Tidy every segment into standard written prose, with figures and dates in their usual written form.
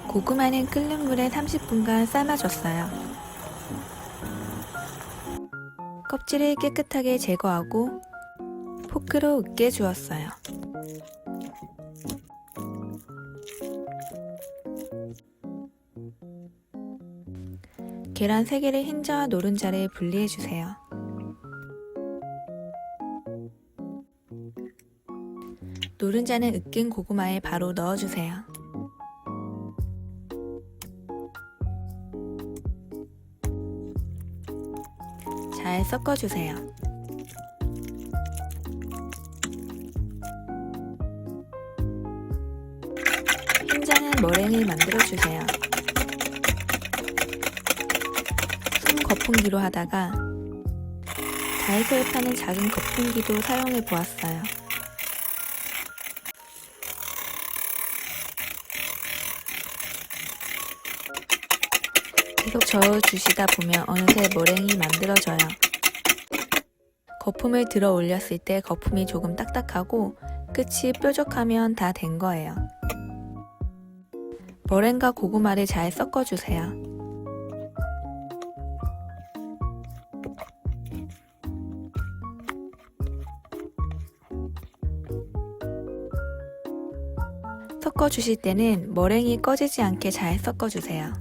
고구마는 끓는 물에 30분간 삶아줬어요. 껍질을 깨끗하게 제거하고 포크로 으깨 주었어요. 계란 3개를 흰자와 노른자를 분리해주세요. 노른자는 으깬 고구마에 바로 넣어주세요. 잘 섞어주세요. 흰자는 머랭을 만들어주세요. 손 거품기로 하다가 다이소에 파는 작은 거품기도 사용해 보았어요. 계속 저어주시다 보면 어느새 머랭이 만들어져요. 거품을 들어 올렸을 때 거품이 조금 딱딱하고 끝이 뾰족하면 다 된 거예요. 머랭과 고구마를 잘 섞어주세요. 섞어주실 때는 머랭이 꺼지지 않게 잘 섞어주세요.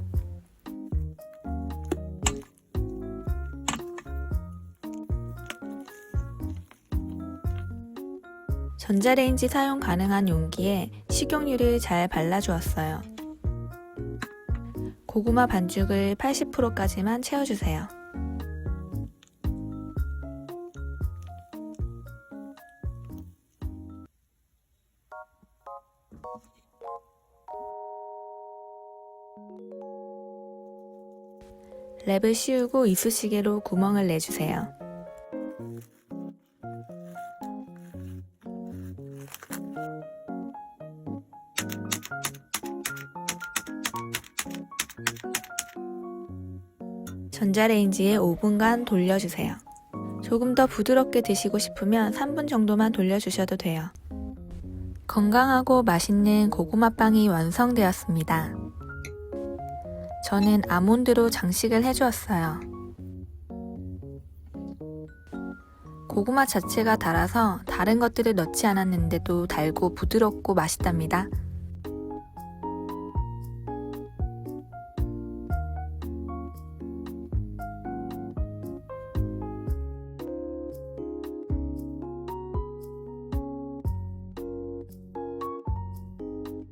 전자레인지 사용 가능한 용기에 식용유를 잘 발라주었어요. 고구마 반죽을 80%까지만 채워주세요. 랩을 씌우고 이쑤시개로 구멍을 내주세요. 전자레인지에 5분간 돌려주세요. 조금 더 부드럽게 드시고 싶으면 3분 정도만 돌려주셔도 돼요. 건강하고 맛있는 고구마빵이 완성되었습니다. 저는 아몬드로 장식을 해주었어요. 고구마 자체가 달아서 다른 것들을 넣지 않았는데도 달고 부드럽고 맛있답니다.